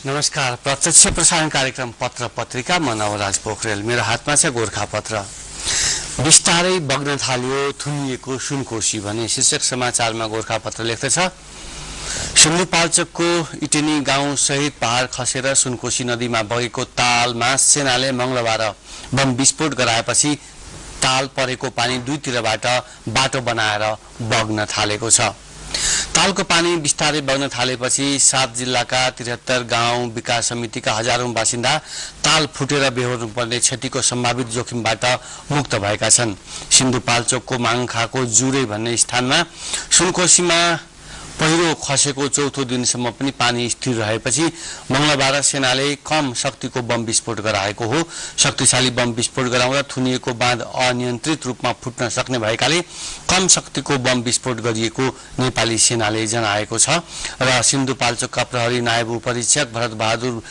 नमस्कार। प्रत्यक्ष प्रसारण कार्यक्रम पत्र पत्रिका म नवराज पोखरेल। मेरो हातमा छ गोरखापत्र। बिस्तारै बग्न थाल्यो थुनिएको सुनकोशी भने शीर्षक समाचारमा गोरखापत्र लेख्दछ। सिन्धुपाल्चोकको इटेनी गाउँ सहित पहाड खसेर सुनकोशी नदीमा बगेको तालमा सेनाले मंगलबार बम विस्फोट गराएपछि ताल परेको पानी दुईतिरबाट बाटो बनाएर बग्न थालेको छ। तालको पानी बिस्तारै बग्न थालेपछि 7 जिल्लाका 73 गाउँ विकास समितिका हजारौं बासिन्दा ताल फुटेर बेहोर्नुपर्ने क्षतिको सम्भावित जोखिमबाट मुक्त भएका छन्। सिन्धुपाल्चोकको माङखाको जुरे भन्ने स्थानमा सुनकोशीमा पहिरो खसेको चौथो दिनसम्म पनि पानी स्थिर रहेपछि मंगलबार सेनाले कम शक्तिको बम विस्फोट गराएको हो। शक्तिशाली बम विस्फोट गराउँदा थुनिएको बाँध अनियन्त्रित रूपमा फुट्न सक्ने भएकाले कम शक्तिको बम विस्फोट गरिएको नेपाली सेनाले जनाएको छ। र सिन्धुपाल्चोकका प्रहरी नायब उपरीक्षक भरत बहादुर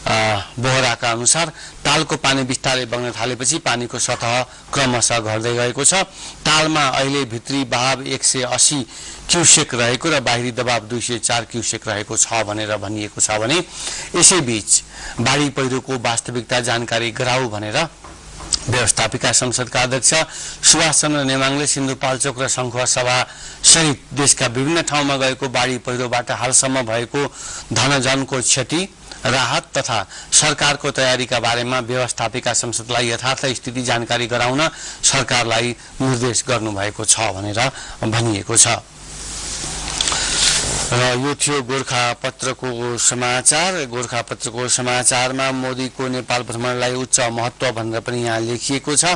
बोहराका अनुसार तालको पानी बिस्तारै बग्न थालेपछि पानीको सतह क्रमशः घट्दै गएको छ। तालमा अहिले भित्री बहाव 180 क्युसेक रहेको र बाहिरी दबाव 204 क्युसेक रहेको छ भनेर भनिएको छ भने यसैबीच बाढी पहिरोको वास्तविकता जानकारी गराऊ भनेर व्यवस्थापिका संसदका अध्यक्ष सुभाष चन्द्र नेमाङले सिन्धुपाल्चोक र संखुवा सभा सहित देशका विभिन्न ठाउँमा गएको बाढी पहिरोबाट हालसम्म भएको धनजनको क्षति राहत तथा सरकारको तयारीका बारेमा व्यवस्थापिका संसदलाई यथार्थ स्थिति जानकारी गराउन सरकारलाई निर्देश गर्नुभएको छ भनेर भनिएको छ। र यो थियो गोरखापत्रको समाचार। गोरखापत्रको समाचारमा मोदीको नेपाल भ्रमणलाई उच्च महत्व भनेर पनि यहाँ लेखिएको छ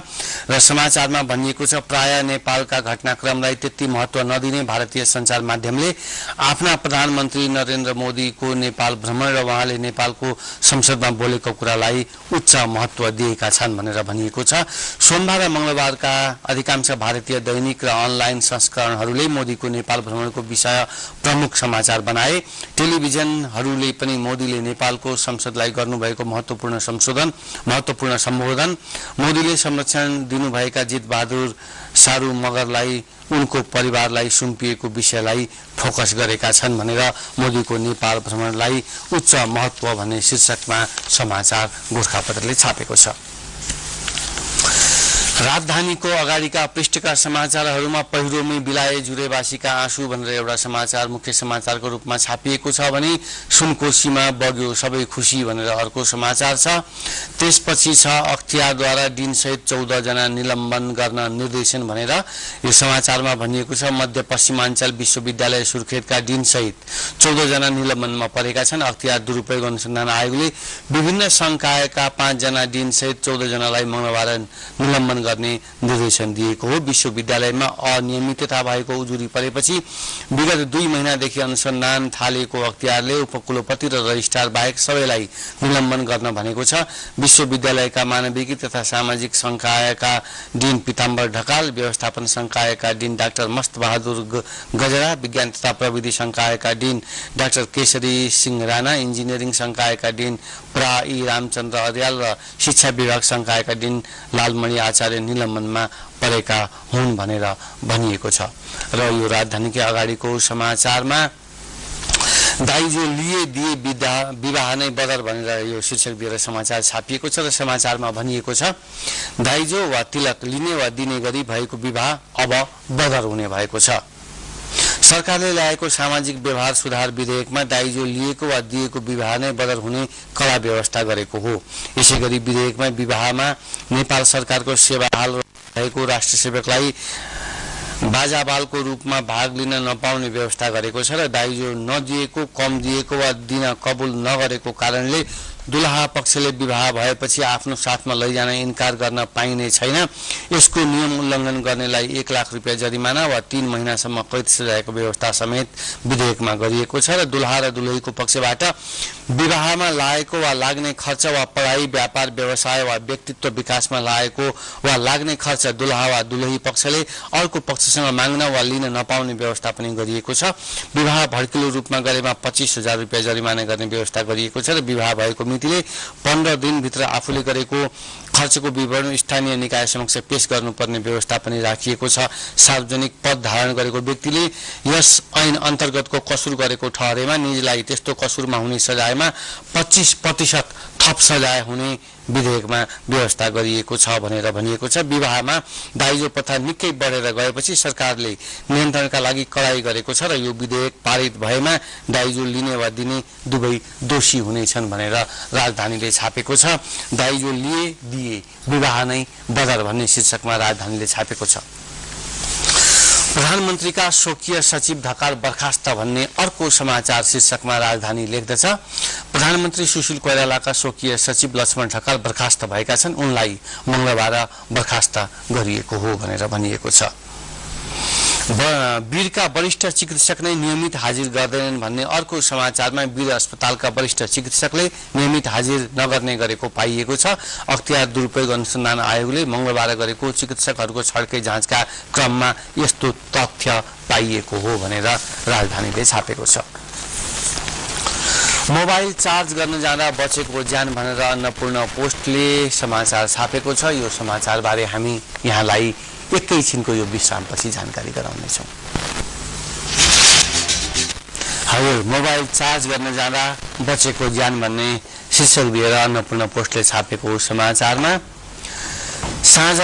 र समाचारमा भनिएको छ प्राय नेपालका घटनाक्रमलाई त्यति महत्व नदिने भारतीय सञ्चार माध्यमले आफ्ना प्रधानमन्त्री नरेन्द्र मोदीको नेपाल भ्रमण र उहाँले नेपालको संसदमा बोलेको कुरालाई उच्च महत्व दिएका छन् भनेर भनिएको छ। सोमबार र मंगलबारका अधिकांश भारतीय दैनिक र अनलाइन संस्करणहरूले मोदीको नेपाल भ्रमणको विषय प्रमुख समाचार बनाए। टेलिभिजनहरूले पनि मोदीले नेपालको संसदलाई गर्नुभएको महत्वपूर्ण सम्बोधन, मोदीले संरक्षण दिनुभएका जित बहादुर सारू मगरलाई उनको परिवारलाई सुम्पिएको विषयलाई फोकस गरेका छन् भनेर मोदीको नेपाल भ्रमणलाई उच्च महत्व भन्ने शीर्षकमा समाचार गोरखापत्रले छापेको छ। राजधानीको अगाडिका पृष्ठका समाचारहरूमा पहिरोमै बिलाए जुरेवासीका आँसु भनेर एउटा समाचार मुख्य समाचारको रूपमा छापिएको छ भने सुनकोशीमा बग्यो सबै खुसी भनेर अर्को समाचार छ। त्यसपछि छ अख्तियारद्वारा दिनसहित 14 जना निलम्बन गर्न निर्देशन भनेर यो समाचारमा भनिएको छ। मध्यपश्चिमाञ्चल विश्वविद्यालय सुर्खेतका दिनसहित 14 जना निलम्बनमा परेका छन्। अख्तियार दुरुपयोग अनुसन्धान आयोगले विभिन्न संकायका 5 जना दिनसहित 14 जनालाई मंगलबार निलम्बन गर्ने निर्देशन दिएको हो। विश्वविद्यालयमा अनियमितता भएको उजुरी परेपछि विगत 2 महिनादेखि अनुसन्धान थालेको अख्तियारले उपकुलपति र रजिस्ट्रार बाहेक सबैलाई निलम्बन गर्न भनेको छ। विश्वविद्यालयका मानविकी तथा सामाजिक संकायका डिन पीताम्बर ढकाल, व्यवस्थापन संकायका डिन डाक्टर मस्त बहादुर गजरा, विज्ञान तथा प्रविधि संकायका डिन डाक्टर केशरी सिंह राणा, इंजिनियरिङ संकायका डिन प्रा ई रामचन्द्र अर्याल र शिक्षा विभाग संकायका डिन लालमणि आचार्य निलम्बनमा परेका हुन् भनेर भनिएको छ। र यो राजधानीकै अगाडिको समाचारमा दाइजो लिए दिए विवाह नै बदर भनेर यो शीर्षक दिएर समाचार छापिएको छ र समाचारमा भनिएको छ दाइजो वा तिलक लिने वा दिने गरी भएको विवाह अब बदर हुने भएको छ। सरकारले ल्याएको सामाजिक व्यवहार सुधार विधेयकमा दाइजो लिएको वा दिएको विवाह नै बदर हुने कड़ा व्यवस्था गरेको हो। यसैगरी विधेयकमा विवाहमा नेपाल सरकारको सेवाहाल रहेको राष्ट्र सेवकलाई बाजाबालको रूपमा भाग लिन नपाउने व्यवस्था गरेको छ र दाइजो नदिएको, कम दिएको वा दिन कबुल नगरेको कारणले दुलहा पक्षले विवाह भएपछि आफ्नो साथमा लैजान इन्कार गर्न पाइने छैन। यसको नियम उल्लङ्घन गर्नेलाई 1 लाख रुपैयाँ जरिमाना वा 3 महिनासम्म कैद सजायको व्यवस्था समेत विधेयकमा गरिएको छ। र दुलहा र दुलहीको पक्षबाट विवाहमा लागेको वा लाग्ने खर्च वा पढाइ, व्यापार, व्यवसाय वा व्यक्तित्व विकासमा लागेको वा लाग्ने खर्च दुलहा वा दुलही पक्षले अर्को पक्षसँग माग्न वा लिन नपाउने व्यवस्था पनि गरिएको छ। विवाह भड्किलो रूपमा गरेमा 25,000 रुपैयाँ जरिमाना गर्ने व्यवस्था गरिएको छ र विवाह भएको समितिले 15 दिनभित्र आफूले गरेको खर्चको विवरण स्थानीय निकाय समक्ष पेश गर्नुपर्ने व्यवस्था पनि राखिएको छ। सार्वजनिक पद धारण गरेको व्यक्तिले यस ऐन अन्तर्गतको कसुर गरेको ठहरेमा निजलाई त्यस्तो कसुरमा हुने सजायमा 25% थप सजाय हुने विधेयकमा व्यवस्था गरिएको छ भनेर भनिएको छ। विवाहमा दाइजो प्रथा निकै बढेर गएपछि सरकारले नियन्त्रणका लागि कडाई गरेको छ र यो विधेयक पारित भएमा दाइजो लिने वा दिने दुवै दोषी हुनेछन् भनेर राजधानीले छापेको छ। दाइजो लिए दिए विवाह नै बदर भन्ने शीर्षकमा राजधानीले छापेको छ। प्रधानमन्त्रीका स्वकीय सचिव ढकाल बर्खास्त भन्ने अर्को समाचार शीर्षकमा राजधानी लेख्दछ। प्रधानमन्त्री सुशील कोइरालाका स्वकीय सचिव लक्ष्मण ढकाल बर्खास्त भएका छन्। उनलाई मंगलबार बर्खास्त गरिएको हो भनेर भनिएको छ। वीरका वरिष्ठ चिकित्सक नै नियमित हाजिर गर्दैनन् भन्ने अर्को समाचारमा वीर अस्पतालका वरिष्ठ चिकित्सकले नियमित हाजिर नगर्ने गरेको पाइएको छ। अख्तियार दुरुपयोग अनुसन्धान आयोगले मंगलबार गरेको चिकित्सकहरूको छड्के जाँचका क्रममा यस्तो तथ्य पाइएको हो भनेर राजधानीले छापेको छ। मोबाइल चार्ज गर्न जाँदा बचेको ज्यान भनेर अन्नपूर्ण पोस्टले समाचार छापेको छ। यो समाचारबारे हामी यहाँलाई एकैछिनको यो विश्रामपछि जानकारी गराउनेछौँ। हजुर, मोबाइल चार्ज गर्न जाँदा बचेको ज्यान भन्ने शीर्षक दिएर अन्नपूर्ण पोस्टले छापेको समाचारमा साँझ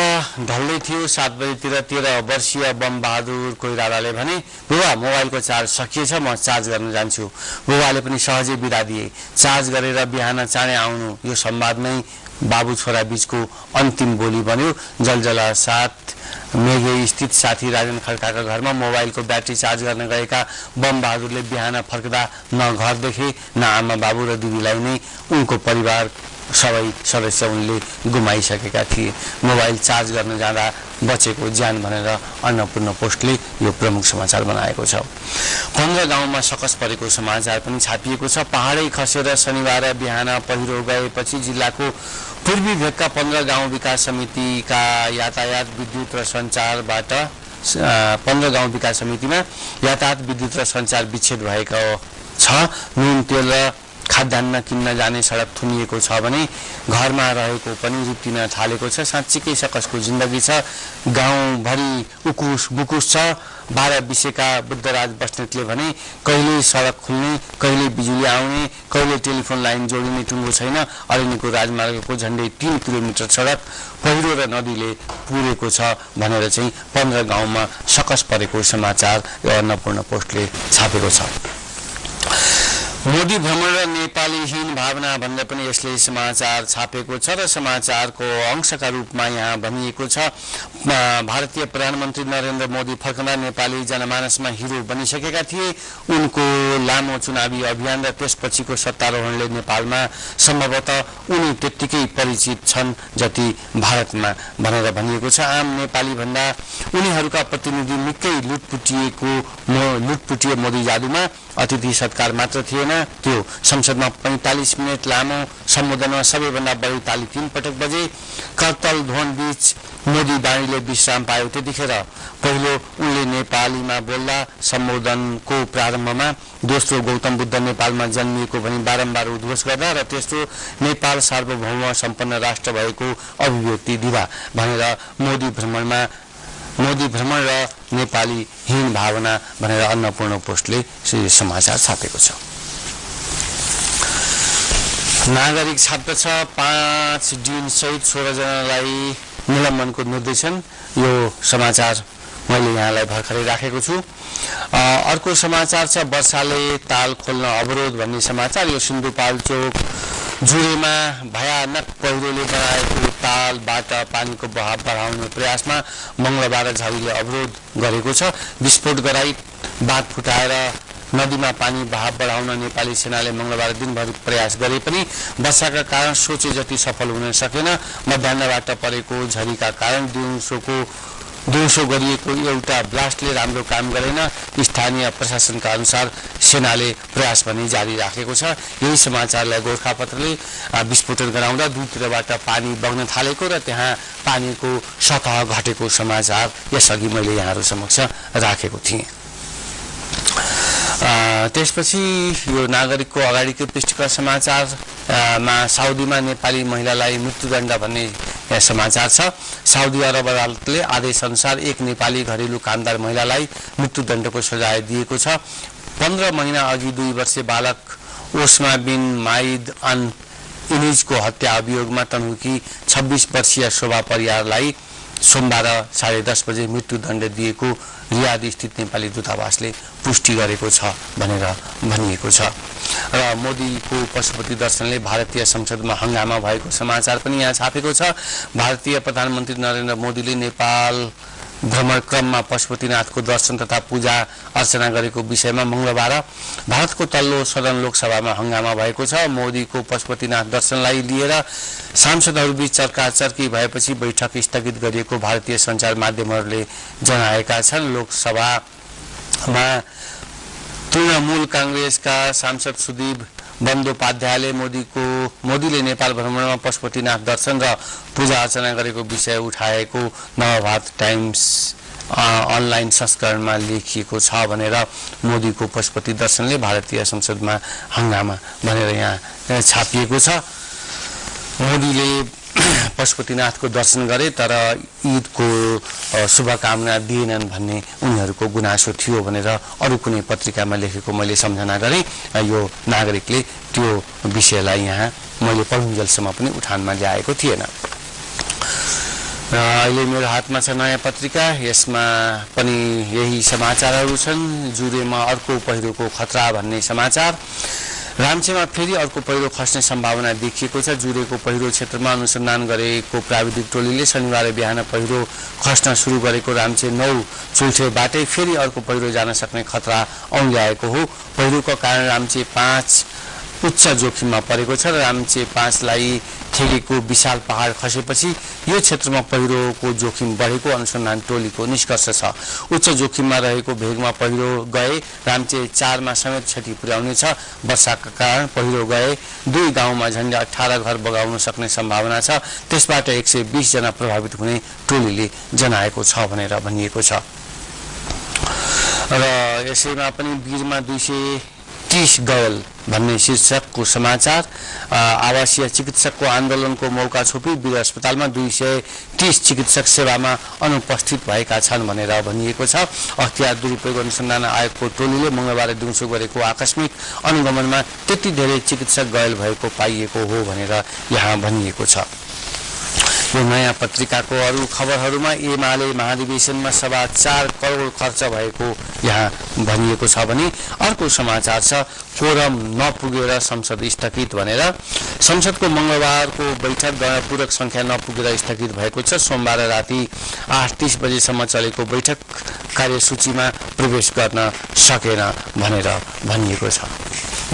ढल्दै थियो 7 बजेतिर 13 वर्षीय बम बहादुर कोइरालाले भने बुबा मोबाइलको चार्ज सकिएछ, म चार्ज गर्न जान्छु। बुबाले पनि सहजै बिदा दिए। चार्ज गरेर बिहान चाँडै आउनु, यो संवादमै बाबु छोरा बीचको अन्तिम बोली बन्यो। जलजला साथ मेघे स्थित साथी राजन खड्काका घरमा मोबाइलको ब्याट्री चार्ज गर्न गएका बम बहादुरले बिहान फर्कदा न घर देखे न आमा बाबु र दिदीलाई नै उनको परिवार सबै सदस्य उनले गुमाइसकेका थिए। मोबाइल चार्ज गर्न जाँदा बचेको ज्यान भनेर अन्नपूर्ण पोस्टले यो प्रमुख समाचार बनाएको छ। 15 गाउँमा सकस परेको समाचार पनि छापिएको छ। पहाडै खसेर शनिबार बिहान पहिरो गएपछि जिल्लाको पूर्वी भेगका 15 गाउँ विकास समितिका यातायात विद्युत र सञ्चारबाट 15 गाउँ विकास समितिमा यातायात विद्युत र सञ्चार विच्छेद भएको छ। नुन तेल र खाद्यान्न किन्न जाने सडक थुनिएको छ भने घरमा रहेको पनि रुपिन थालेको छ। साँच्चीकै सकसको जिन्दगी छ। गाउँभरि उकुस बुकुस छ। 12 विषयका बुद्धराज बस्नेतले भने कहिले सडक खुल्ने, कहिले बिजुली आउने, कहिले टेलिफोन लाइन जोडिने टुङ्गो छैन। अरण्यको राजमार्गको झन्डै 3 किलोमिटर सडक पहिरो र नदीले पुरेको छ भनेर चाहिँ 15 गाउँमा सकस परेको समाचार यो अन्नपूर्ण पोस्टले छापेको छ। मोदी भ्रमण र नेपालीहीन भावना भन्ने पनि यसले समाचार छापेको छ र समाचारको अंशका रूपमा यहाँ भनिएको छ भारतीय प्रधानमन्त्री नरेन्द्र मोदी फर्कँदा नेपाली जनमानसमा हिरो बनिसकेका थिए। उनको लामो चुनावी अभियान र त्यसपछिको सत्तारोहणले नेपालमा सम्भवतः उनी त्यत्तिकै परिचित छन् जति भारतमा भनेर भनिएको छ। आम नेपाली भन्दा उनीहरूका प्रतिनिधि निकै लुटपुटिए मोदी जादुमा। अतिथि सत्कार मात्र थिएन, त्यो संसदमा 45 मिनट लामो सम्बोधनमा सबैभन्दा बढी ताली 3 पटक बजे। करतल ध्वन बीच मोदी बाणीले विश्राम पायो। त्यतिखेर पहिलो उनले नेपालीमा बोल्दा सम्बोधनको प्रारम्भमा, दोस्रो गौतम बुद्ध नेपालमा जन्मिएको भनी बारम्बार उद्घोष गर्दा र तेस्रो नेपाल सार्वभौम सम्पन्न राष्ट्र भएको अभिव्यक्ति दिँदा भनेर मोदी भ्रमण र नेपाली हीन भावना भनेर अन्नपूर्ण पोस्टले समाचार छापेको छ। नागरिक छाप्दछ 5 दिन सहित 16 जनालाई निलम्बनको निर्देशन। यो समाचार मैले यहाँलाई भर्खरै राखेको छु। अर्को समाचार छ वर्षाले ताल खोल्न अवरोध भन्ने समाचार। यो सिन्धुपाल्चोक जुरेमा भयानक पहिरोले बनाएको तालबाट पानीको बहाव बढाउने प्रयासमा मंगलबार झरीले अवरोध गरेको छ। विस्फोट गराई बाँध फुटाएर नदीमा पानी बहाव बढाउन नेपाली सेनाले मंगलबार दिनभरि प्रयास गरे पनि वर्षाका कारण सोचे जति सफल हुन सकेन। मध्याहबाट परेको झरीका कारण दिउँसो गरिएको एउटा ब्लास्टले राम्रो काम गरेन। स्थानीय प्रशासनका अनुसार सेनाले प्रयास पनि जारी राखेको छ। यही समाचारलाई गोरखापत्रले विस्फोटन गराउँदा दुईतिरबाट पानी बग्न थालेको र त्यहाँ पानीको सतह घटेको समाचार यसअघि मैले यहाँहरू समक्ष राखेको थिएँ। त्यसपछि यो नागरिकको अगाडिको पृष्ठका समाचार मा साउदीमा नेपाली महिलालाई मृत्युदण्ड भन्ने समाचार छ। साउदी अरब अदालतले आदेशअनुसार एक नेपाली घरेलु कामदार महिलालाई मृत्युदण्डको सजाय दिएको छ। 15 महिना अघि 2 वर्षीय बालक ओस्मा बिन माइद अन इनिजको हत्या अभियोगमा तनहुकी 26 वर्षीय शोभा परियारलाई सोमबार 10:30 बजे मृत्युदण्ड दिएको रियाद स्थित नेपाली दूतावासले पुष्टि गरेको छ भनेर भनिएको छ। र मोदीको पशुपति दर्शनले भारतीय संसदमा हंगामा भएको समाचार पनि यहाँ छापेको छ। भारतीय प्रधानमन्त्री नरेन्द्र मोदीले नेपाल भ्रमण क्रममा पशुपतिनाथको दर्शन तथा पूजा अर्चना गरेको विषयमा मंगलबार भारतको तल्लो सदन लोकसभामा हंगामा भएको छ। मोदीको पशुपतिनाथ दर्शनलाई लिएर सांसदहरूबीच चर्काचर्की भएपछि बैठक स्थगित गरिएको भारतीय सञ्चार माध्यमहरूले जनाएका छन्। लोकसभामा तृणमूल कांग्रेसका सांसद सुदीप बन्दोपाध्यायले मोदीले नेपाल भ्रमणमा पशुपतिनाथ दर्शन र पूजा अर्चना गरेको विषय उठाएको नवभारत टाइम्स अनलाइन संस्करणमा लेखिएको छ भनेर मोदीको पशुपति दर्शनले भारतीय संसदमा हंगामा भनेर यहाँ छापिएको छ। मोदीले पशुपतिनाथको दर्शन गरे तर ईदको शुभकामना दिएनन् भन्ने उनीहरूको गुनासो थियो भनेर अरू कुनै पत्रिकामा लेखेको मैले सम्झना गरेँ। यो नागरिकले त्यो विषयलाई यहाँ मैले पढुन्जेलसम्म पनि उठानमा ल्याएको थिएन। अहिले मेरो हातमा छ नयाँ पत्रिका, यसमा पनि यही समाचारहरू छन्। जुरेमा अर्को पहिरोको खतरा भन्ने समाचार। रामचेमा फेरि अर्को पहिरो खस्ने सम्भावना देखिएको छ। जुरेको पहिरो क्षेत्रमा अनुसन्धान गरेको प्राविधिक टोलीले शनिबार बिहान पहिरो खस्न सुरु गरेको रामचे 9 चुल्ठेबाटै फेरि अर्को पहिरो जान सक्ने खतरा औँल्याएको हो। पहिरोको कारण रामचे 5 उच्च जोखिममा परेको छ र रामचे 5 लाई ठेकेको विशाल पहाड खसेपछि यो क्षेत्रमा पहिरोको जोखिम बढेको अनुसन्धान टोलीको निष्कर्ष छ। उच्च जोखिममा रहेको भेगमा पहिरो गए रामचे 4 मा समेत क्षति पुर्याउने छ। वर्षाका कारण पहिरो गए 2 गाउँमा झन्डै 18 घर बगाउन सक्ने सम्भावना छ। त्यसबाट 120 जना प्रभावित हुने टोलीले जनाएको छ भनेर भनिएको छ। र यसैमा पनि वीरमा 230 गयल भन्ने शीर्षकको समाचार। आवासीय चिकित्सकको आन्दोलनको मौका छोपी वीर अस्पतालमा 230 चिकित्सक सेवामा अनुपस्थित भएका छन् भनेर भनिएको छ। अख्तियार दुरुपयोग अनुसन्धान आयोगको टोलीले मंगलबार दिउँसो गरेको आकस्मिक अनुगमनमा त्यति धेरै चिकित्सक घायल भएको पाइएको हो भनेर यहाँ भनिएको छ। यो नयाँ पत्रिकाको अरू खबरहरूमा एमाले महाधिवेशनमा 4.25 करोड खर्च भएको यहाँ भनिएको छ भने अर्को समाचार छ कोरम नपुगेर संसद स्थगित भनेर। संसदको मंगलबारको बैठक गणपूरक संख्या नपुगेर स्थगित भएको छ। सोमबार राति 8:30 बजेसम्म चलेको बैठक कार्यसूचीमा प्रवेश गर्न सकेन भनेर भनिएको छ।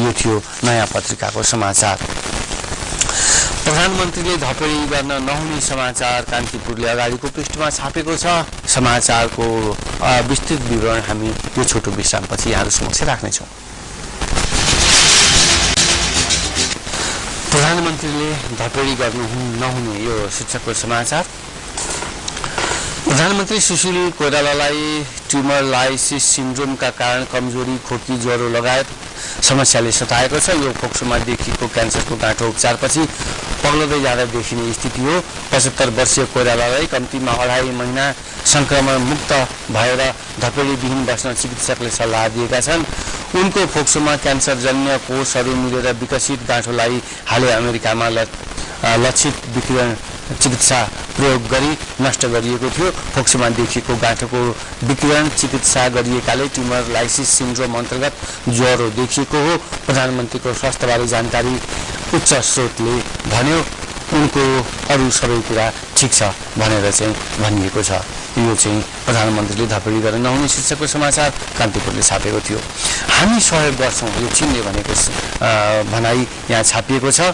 यो थियो नयाँ पत्रिकाको समाचार। प्रधानमन्त्रीले धपेडी गर्न नहुने समाचार कान्तिपुरले अगाडिको पृष्ठमा छापेको छ। समाचारको विस्तृत विवरण हामी यो छोटो विश्रामपछि यहाँहरू समक्ष राख्नेछौँ। प्रधानमन्त्रीले धपेडी गर्नु नहुने यो शीर्षकको समाचार। प्रधानमन्त्री सुशील कोइरालालाई ट्युमर लाइसिस सिन्ड्रोमका कारण कमजोरी, खोकी, ज्वरो लगायत समस्याले सताएको छ। यो फोक्सोमा देखिएको क्यान्सरको गाँठो उपचारपछि पग्लदै जाँदा देखिने स्थिति हो। 75 वर्षीय कोइरालालाई कम्तीमा 2.5 महिना संक्रमण मुक्त भएर धपेडीविहीन बस्न चिकित्सकले सल्लाह दिएका छन्। उनको फोक्सोमा क्यान्सरजन्य कोषहरू मिलेर विकसित गाँठोलाई हालै अमेरिकामा लक्षित विकिरण चिकित्सा प्रयोग गरी नष्ट गरिएको थियो। फोक्सोमा देखिएको गाँठोको विकिरण चिकित्सा गरिएकाले ट्युमर लाइसिस सिन्ड्रोम अन्तर्गत ज्वरो देखिएको हो। प्रधानमन्त्रीको स्वास्थ्यबारे जानकारी उच्च स्रोतले भन्यो। उनको अरू सबै कुरा ठिक छ भनेर चाहिँ भनिएको छ। यो चाहिँ प्रधानमन्त्रीले धपेडी गर्न नहुने शीर्षकको समाचार कान्तिपुरले छापेको थियो। हामी सहयोग गर्छौँ यो चीनले भनेको भनाई यहाँ छापिएको छ।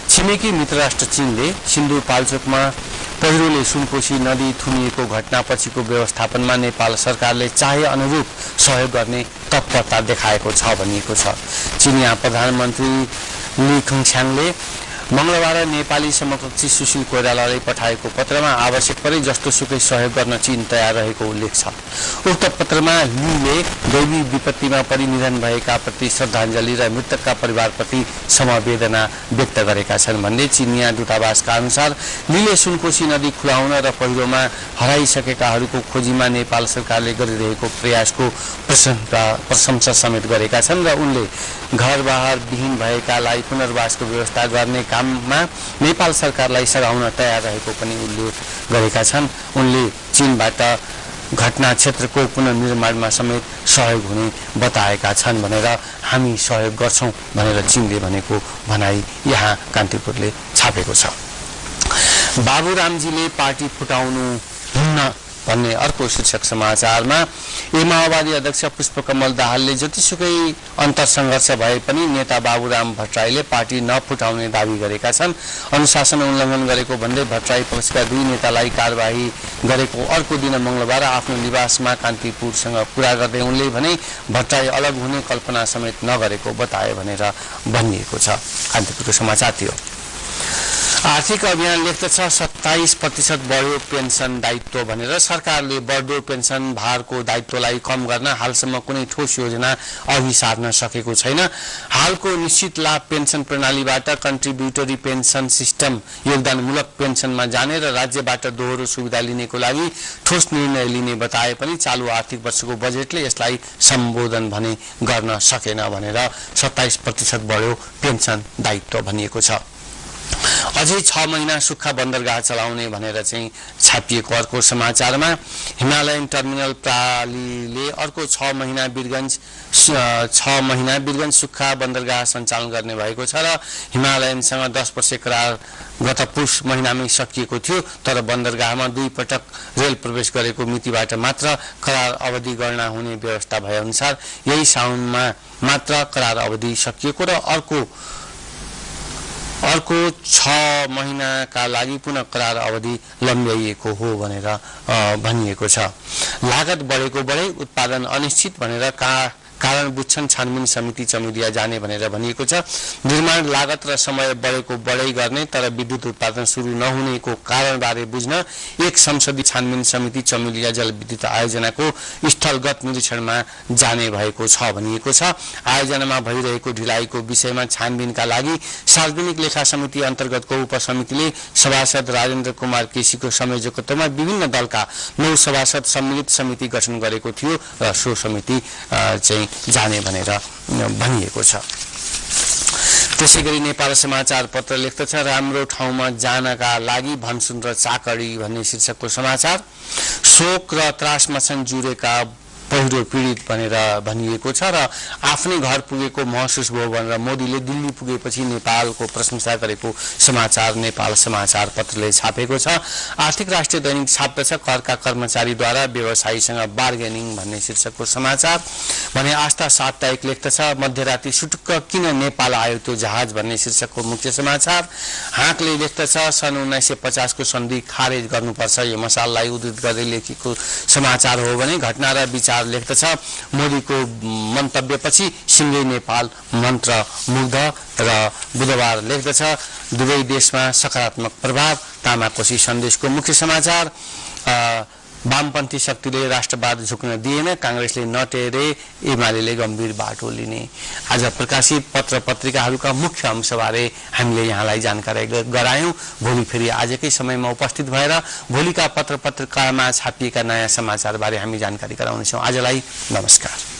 छिमेकी मित्र राष्ट्र चीनले सिन्धुपाल्चोकमा पहिरोले सुनकोशी नदी थुनिएको घटनापछिको व्यवस्थापनमा नेपाल सरकारले चाहे अनुरूप सहयोग गर्ने तत्परता देखाएको छ भनिएको छ। चीनिया प्रधानमन्त्री ली खङछ्याङले मंगलबार नेपाली समकक्षी सुशील कोइरालाले पठाएको पत्रमा आवश्यक परे जस्तोसुकै सहयोग गर्न चीन तयार रहेको उल्लेख छ। उक्त पत्रमा लीले दैवी विपत्तिमा परि निधन भएका प्रति श्रद्धाञ्जली र मृतकका परिवारप्रति समवेदना व्यक्त गरेका छन् भन्दै चीनिया दूतावासका अनुसार लीले सुनकोशी नदी खुलाउन र पहिरोमा हराइसकेकाहरूको खोजीमा नेपाल सरकारले गरिरहेको प्रयासको प्रशंसा समेत गरेका छन् र उनले घरबार विहीन भएकालाई पुनर्वासको व्यवस्था गर्ने काममा नेपाल सरकारलाई सघाउन तयार रहेको पनि उल्लेख गरेका छन्। उनले चीनबाट घटना क्षेत्रको पुनर्निर्माणमा समेत सहयोग हुने बताएका छन् भनेर हामी सहयोग गर्छौं भनेर चीनले भनेको भनाई यहाँ कान्तिपुरले छापेको छ। बाबुरामजीले पार्टी फुटाउनु हुन्न भन्ने अर्को शीर्षक समाचारमा माओवादी अध्यक्ष पुष्पकमल दाहालले जतिसुकै अन्तरसङ्घर्ष भए पनि नेता बाबुराम भट्टराईले पार्टी नफुटाउने दावी गरेका छन्। अनुशासन उल्लङ्घन गरेको भन्दै भट्टराई पक्षका दुई नेतालाई कारबाही गरेको अर्को दिन मंगलबार आफ्नो निवासमा कान्तिपुरसँग कुरा गर्दै उनले भने भट्टराई अलग हुने कल्पना समेत नगरेको बताए भनेर भनिएको छ। कान्तिपुरको समाचार थियो। आर्थिक अभियान लेख्दछ 27% बढ्यो पेन्सन दायित्व भनेर सरकारले बढ्दो पेन्सन भारको दायित्वलाई कम गर्न हालसम्म कुनै ठोस योजना अघि सार्न सकेको छैन। हालको निश्चित लाभ पेन्सन प्रणालीबाट कन्ट्रिब्युटरी पेन्सन सिस्टम योगदानमूलक पेन्सनमा जाने र राज्यबाट दोहोरो सुविधा लिनेको लागि ठोस निर्णय लिने बताए पनि चालु आर्थिक वर्षको बजेटले यसलाई सम्बोधन भने गर्न सकेन भनेर 27% बढ्यो पेन्सन दायित्व भनिएको छ। अझै 6 महिना सुक्खा बन्दरगाह चलाउने भनेर चाहिँ छापिएको अर्को समाचारमा हिमालयन टर्मिनल प्रणालीले अर्को 6 महिना वीरगञ्ज सुक्खा बन्दरगाह सञ्चालन गर्ने भएको छ र हिमालयनसँग 10 वर्ष करार गत पुष महिनामै सकिएको थियो। तर बन्दरगाहमा 2 पटक रेल प्रवेश गरेको मितिबाट मात्र करार अवधि गणना हुने व्यवस्था भए अनुसार यही साउनमा मात्र करार अवधि सकिएको र अर्को 6 महिनाका लागि पुनः करार अवधि लम्ब्याइएको हो भनेर भनिएको छ। लागत बढेको बढै उत्पादन अनिश्चित भनेर कारण बुझ्छन् छानबिन समिति चमेलिया जाने भनेर भनिएको छ। निर्माण लागत र समय बढेको बढै गर्ने तर विद्युत उत्पादन सुरु नहुनेको कारणबारे बुझ्न एक संसदीय छानबिन समिति चमेलिया जलविद्युत आयोजनाको स्थलगत निरीक्षणमा जाने भएको छ भनिएको छ। आयोजनामा भइरहेको ढिलाइको विषयमा छानबिनका लागि सार्वजनिक लेखा समिति अन्तर्गतको उपसमितिले सभासद राजेन्द्र कुमार केसीको संयोजकत्वमा विभिन्न दलका 9 सभासद सम्मिलित समिति गठन गरेको थियो र सो समिति चाहिँ जाने भनेर भनिएको छ। त्यसैगरी नेपाल समाचार पत्र लेख्दछ राम्रो ठाउँमा जानका लागि भनसुन र चाकडी भन्ने शीर्षकको समाचार। शोक र त्रासमा छन् जुरेका पहिरो पीडित भनेर भनिएको छ र आफ्नै घर पुगेको महसुस भयो भनेर मोदीले दिल्ली पुगेपछि नेपालको प्रशंसा गरेको समाचार नेपाल समाचार पत्रले छापेको छ। आर्थिक राष्ट्रिय दैनिक छाप्दछ करका कर्मचारीद्वारा व्यवसायीसँग बार्गेनिङ भन्ने शीर्षकको समाचार भने आस्था साप्ताहिक लेख्दछ मध्यराति सुटुक्क किन नेपाल आयो त्यो जहाज भन्ने शीर्षकको मुख्य समाचार। हाँकले लेख्दछ सन् 1950 को सन्धि खारेज गर्नुपर्छ यो मसाललाई उद्धृत गर्दै लेखेको समाचार हो भने घटना र विचार लेख्दछ मोदीको मन्तव्यपछि सिंगै नेपाल मन्त्र मुग्ध र बुधबार लेख्दछ दुवै देशमा सकारात्मक प्रभाव तामाकोशी सन्देशको मुख्य समाचार। वामपन्थी शक्तिले राष्ट्रवाद झुक्न दिएन कांग्रेसले नटेरे एमाले गम्भीर बाटो लिने। आज प्रकाशित पत्र पत्रिकाहरूका मुख्य अंशबारे हामीले यहाँलाई जानकारी गरायौं। भोलि फेरि आजकै समयमा उपस्थित भएर भोलिका पत्र पत्रिकामा छापिएका नयाँ समाचारबारे हामी जानकारी गराउनेछौं। आजलाई नमस्कार।